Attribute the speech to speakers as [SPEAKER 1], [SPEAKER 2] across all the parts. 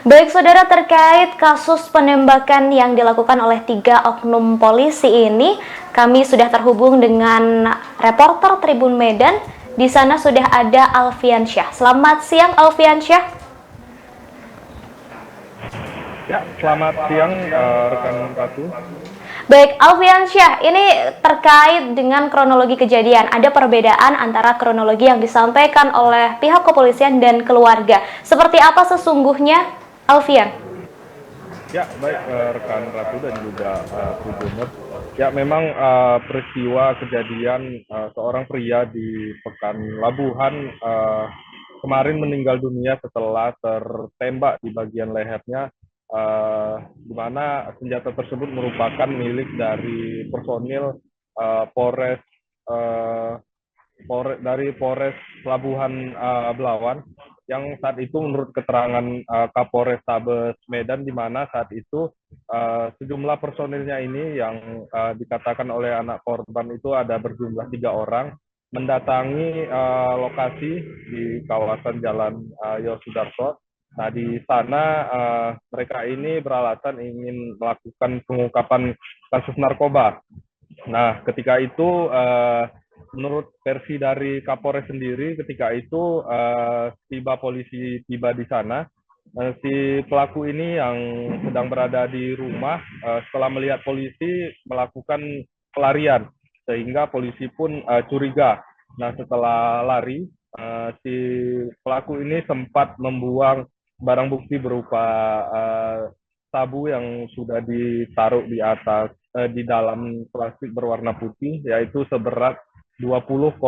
[SPEAKER 1] Baik saudara, terkait kasus penembakan yang dilakukan oleh 3 oknum polisi ini, kami sudah terhubung dengan reporter Tribun Medan. Di sana sudah ada Alfiansyah. Selamat siang Alfiansyah.
[SPEAKER 2] Ya, selamat siang rekan Ratu.
[SPEAKER 1] Baik Alfiansyah, ini terkait dengan kronologi kejadian. Ada perbedaan antara kronologi yang disampaikan oleh pihak kepolisian dan keluarga. Seperti apa sesungguhnya, Alfian?
[SPEAKER 2] Ya, baik rekan Ratu dan juga Tribuners. Ya, memang peristiwa kejadian seorang pria di Pekan Labuhan kemarin meninggal dunia setelah tertembak di bagian lehernya, di mana senjata tersebut merupakan milik dari personil Polres eh, dari Polres Pelabuhan Belawan yang saat itu menurut keterangan Kapolres Tabes Medan, di mana saat itu sejumlah personilnya ini yang dikatakan oleh anak korban itu ada berjumlah 3 orang mendatangi lokasi di kawasan Jalan Yosudarso. Nah, di sana mereka ini beralasan ingin melakukan pengungkapan kasus narkoba. Nah, ketika itu menurut versi dari Kapolres sendiri, ketika itu polisi tiba di sana, si pelaku ini yang sedang berada di rumah setelah melihat polisi melakukan pelarian, sehingga polisi pun curiga. Nah, setelah lari, si pelaku ini sempat membuang barang bukti berupa sabu yang sudah ditaruh di atas di dalam plastik berwarna putih, yaitu seberat 20,91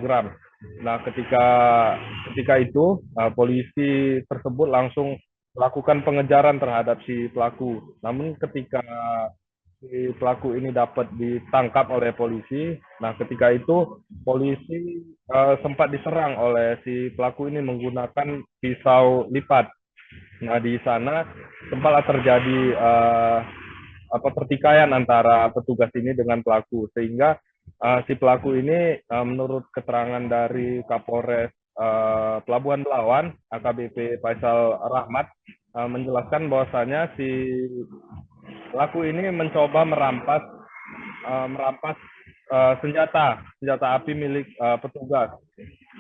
[SPEAKER 2] gram. Nah, ketika itu polisi tersebut langsung melakukan pengejaran terhadap si pelaku. Namun ketika si pelaku ini dapat ditangkap oleh polisi, nah ketika itu polisi sempat diserang oleh si pelaku ini menggunakan pisau lipat. Nah, di sana sempatlah terjadi pertikaian antara petugas ini dengan pelaku, sehingga si pelaku ini menurut keterangan dari Kapolres Pelabuhan Belawan AKBP Faisal Rahmat menjelaskan bahwasanya si pelaku ini mencoba merampas senjata api milik petugas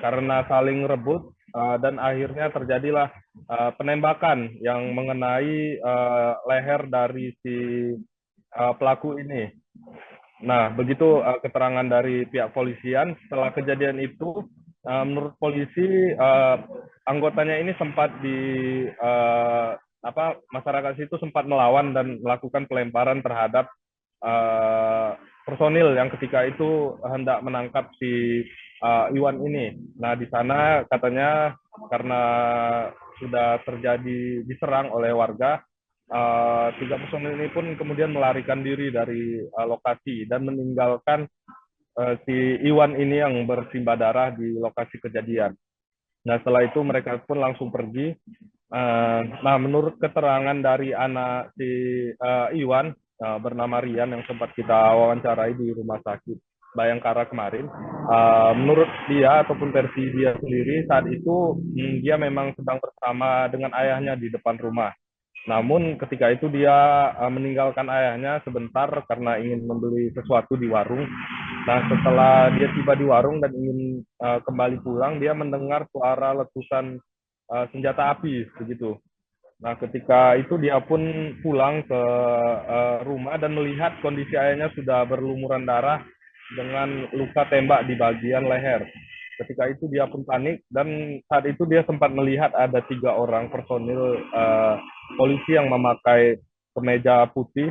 [SPEAKER 2] karena saling rebut, dan akhirnya terjadilah penembakan yang mengenai leher dari si pelaku ini. Nah, begitu keterangan dari pihak polisian. Setelah kejadian itu, menurut polisi anggotanya ini sempat masyarakat situ sempat melawan dan melakukan pelemparan terhadap personil yang ketika itu hendak menangkap si Iwan ini. Nah, di sana katanya karena sudah terjadi diserang oleh warga, 3 personil ini pun kemudian melarikan diri dari lokasi dan meninggalkan si Iwan ini yang bersimbah darah di lokasi kejadian. Nah, setelah itu mereka pun langsung pergi. Nah, menurut keterangan dari anak si Iwan, bernama Rian, yang sempat kita wawancarai di rumah sakit Bayangkara kemarin, menurut dia ataupun versi dia sendiri, saat itu dia memang sedang bersama dengan ayahnya di depan rumah. Namun ketika itu dia meninggalkan ayahnya sebentar karena ingin membeli sesuatu di warung. Nah, setelah dia tiba di warung dan ingin kembali pulang, dia mendengar suara letusan senjata api begitu. Nah, ketika itu dia pun pulang ke rumah dan melihat kondisi ayahnya sudah berlumuran darah dengan luka tembak di bagian leher. Ketika itu dia pun panik, dan saat itu dia sempat melihat ada 3 orang personil polisi yang memakai kemeja putih.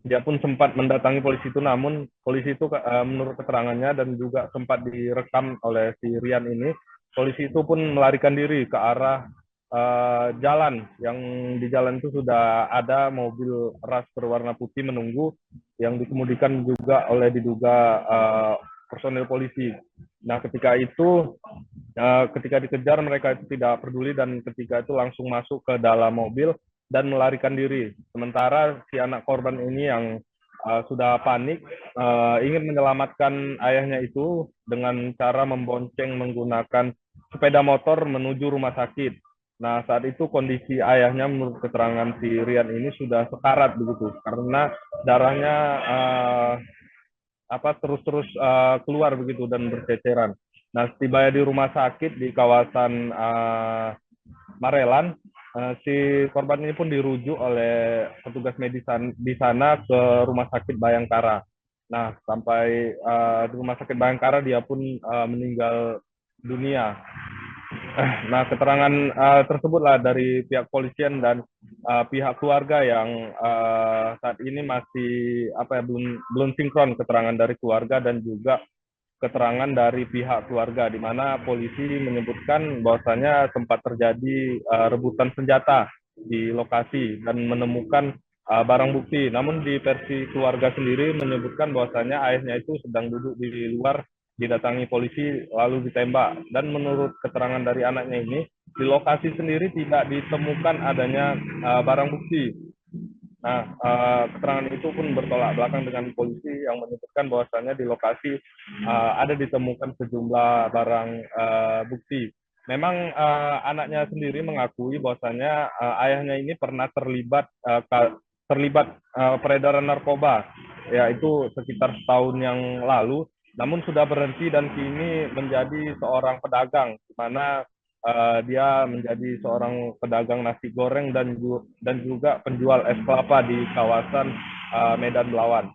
[SPEAKER 2] Dia pun sempat mendatangi polisi itu, namun polisi itu menurut keterangannya dan juga sempat direkam oleh si Rian ini, polisi itu pun melarikan diri ke arah jalan, yang di jalan itu sudah ada mobil ras berwarna putih menunggu, yang dikemudikan juga oleh diduga personil polisi. Nah, ketika itu ketika dikejar mereka itu tidak peduli, dan ketika itu langsung masuk ke dalam mobil dan melarikan diri. Sementara si anak korban ini yang sudah panik ingin menyelamatkan ayahnya itu dengan cara membonceng menggunakan sepeda motor menuju rumah sakit. Nah, saat itu kondisi ayahnya menurut keterangan si Rian ini sudah sekarat begitu karena darahnya terus-terus keluar begitu dan berceceran. Nah, setibanya di rumah sakit di kawasan Marelan, si korban ini pun dirujuk oleh petugas medis di sana ke Rumah Sakit Bayangkara. Nah, sampai di Rumah Sakit Bayangkara dia pun meninggal dunia. Nah, keterangan tersebutlah dari pihak polisian dan pihak keluarga yang saat ini masih belum belum sinkron keterangan dari keluarga dan juga keterangan dari pihak keluarga, di mana polisi menyebutkan bahwasanya sempat terjadi rebutan senjata di lokasi dan menemukan barang bukti. Namun di versi keluarga sendiri menyebutkan bahwasanya ayahnya itu sedang duduk di luar didatangi polisi lalu ditembak. Dan menurut keterangan dari anaknya ini, di lokasi sendiri tidak ditemukan adanya barang bukti. Nah, keterangan itu pun bertolak belakang dengan polisi yang menyebutkan bahwasannya di lokasi ada ditemukan sejumlah barang bukti. Memang anaknya sendiri mengakui bahwasannya ayahnya ini pernah terlibat peredaran narkoba, yaitu sekitar setahun yang lalu, namun sudah berhenti dan kini menjadi seorang pedagang, di mana dia menjadi seorang pedagang nasi goreng dan juga penjual es kelapa di kawasan Medan Belawan.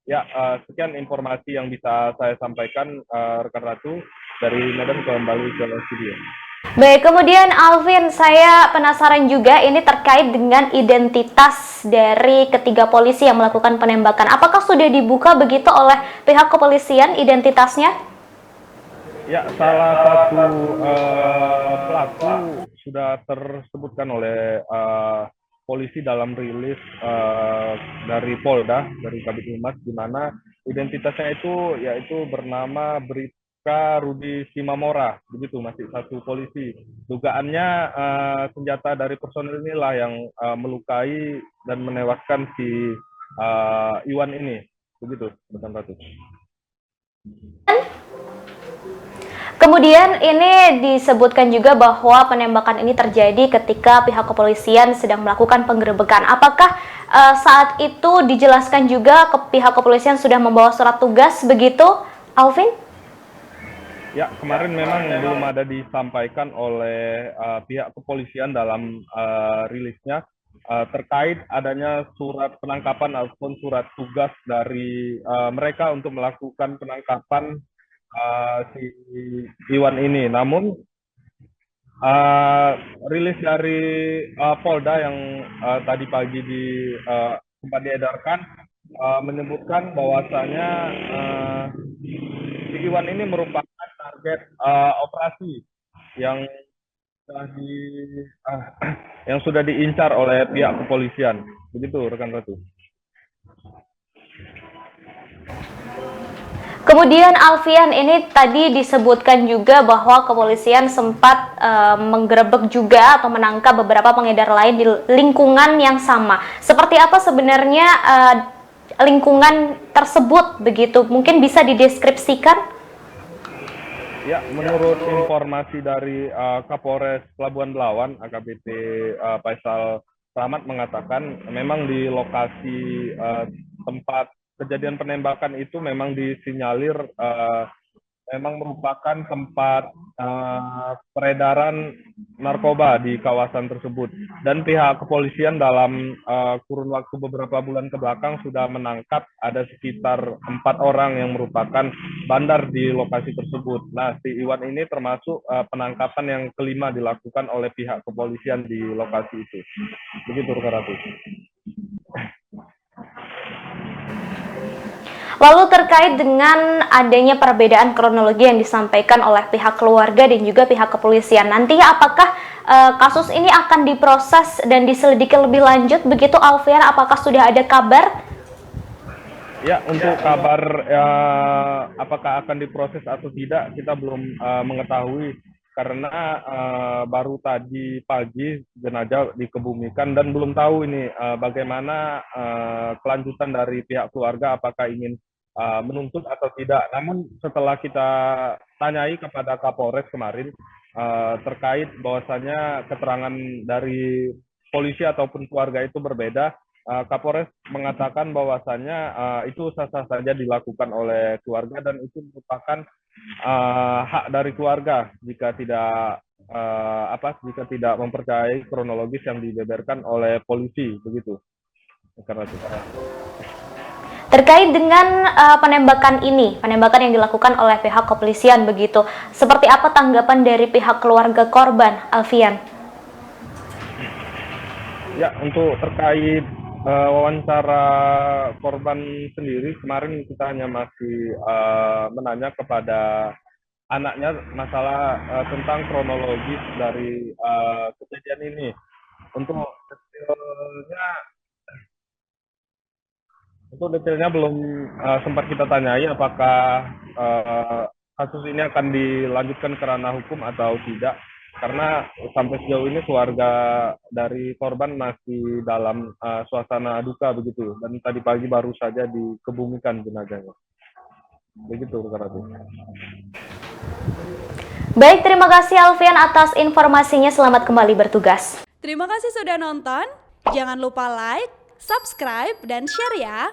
[SPEAKER 2] Ya, sekian informasi yang bisa saya sampaikan, rekan Ratu, dari Medan kembali ke studio.
[SPEAKER 1] Baik, kemudian Alvin, saya penasaran juga ini terkait dengan identitas dari ketiga polisi yang melakukan penembakan. Apakah sudah dibuka begitu oleh pihak kepolisian identitasnya?
[SPEAKER 2] Ya, salah satu pelaku sudah tersebutkan oleh polisi dalam rilis dari Polda, dari Kabid Humas, di mana identitasnya itu yaitu bernama Bribka Rudi Simamora, begitu, masih satu polisi. Dugaannya senjata dari personil inilah yang melukai dan menewaskan si Iwan ini, begitu, rekan Ratu.
[SPEAKER 1] Kemudian ini disebutkan juga bahwa penembakan ini terjadi ketika pihak kepolisian sedang melakukan penggerebekan. Apakah saat itu dijelaskan juga ke pihak kepolisian sudah membawa surat tugas begitu, Alvin?
[SPEAKER 2] Ya, kemarin memang belum ada disampaikan oleh pihak kepolisian dalam rilisnya terkait adanya surat penangkapan ataupun surat tugas dari mereka untuk melakukan penangkapan si Iwan ini. Namun rilis dari Polda yang tadi pagi sempat diedarkan menyebutkan bahwasanya si Iwan ini merupakan target operasi yang sudah yang sudah diincar oleh pihak kepolisian. Begitu, rekan Ratu.
[SPEAKER 1] Kemudian Alfian, ini tadi disebutkan juga bahwa kepolisian sempat menggerebek juga atau menangkap beberapa pengedar lain di lingkungan yang sama. Seperti apa sebenarnya lingkungan tersebut begitu? Mungkin bisa dideskripsikan?
[SPEAKER 2] Ya, menurut informasi dari Kapolres Pelabuhan Belawan, AKBP Faisal Rahmat mengatakan memang di lokasi tempat kejadian penembakan itu memang disinyalir memang merupakan tempat peredaran narkoba di kawasan tersebut. Dan pihak kepolisian dalam kurun waktu beberapa bulan ke belakang sudah menangkap ada sekitar 4 orang yang merupakan bandar di lokasi tersebut. Nah, si Iwan ini termasuk penangkapan yang kelima dilakukan oleh pihak kepolisian di lokasi itu. Begitu, Rekan Ratu.
[SPEAKER 1] Lalu terkait dengan adanya perbedaan kronologi yang disampaikan oleh pihak keluarga dan juga pihak kepolisian, nantinya apakah kasus ini akan diproses dan diselidiki lebih lanjut begitu, Alfian? Apakah sudah ada kabar?
[SPEAKER 2] Ya, untuk kabar apakah akan diproses atau tidak, kita belum mengetahui karena baru tadi pagi jenazah dikebumikan dan belum tahu ini bagaimana kelanjutan dari pihak keluarga, apakah ingin menuntut atau tidak. Namun setelah kita tanyai kepada Kapolres kemarin, terkait bahwasannya keterangan dari polisi ataupun keluarga itu berbeda. Kapolres mengatakan bahwasannya itu sah-sah saja dilakukan oleh keluarga dan itu merupakan hak dari keluarga jika tidak jika tidak mempercayai kronologis yang dibeberkan oleh polisi begitu. Karena itu.
[SPEAKER 1] Terkait dengan penembakan yang dilakukan oleh pihak kepolisian begitu, seperti apa tanggapan dari pihak keluarga korban, Alfian?
[SPEAKER 2] Ya, untuk terkait wawancara korban sendiri, kemarin kita hanya masih menanya kepada anaknya masalah tentang kronologis dari kejadian ini. Untuk detailnya belum sempat kita tanyai apakah kasus ini akan dilanjutkan ke ranah hukum atau tidak, karena sampai sejauh ini keluarga dari korban masih dalam suasana duka begitu, dan tadi pagi baru saja dikebumikan jenazahnya. Begitu, Ratu.
[SPEAKER 1] Baik, terima kasih Alfian atas informasinya. Selamat kembali bertugas.
[SPEAKER 3] Terima kasih sudah nonton. Jangan lupa like, subscribe, dan share ya.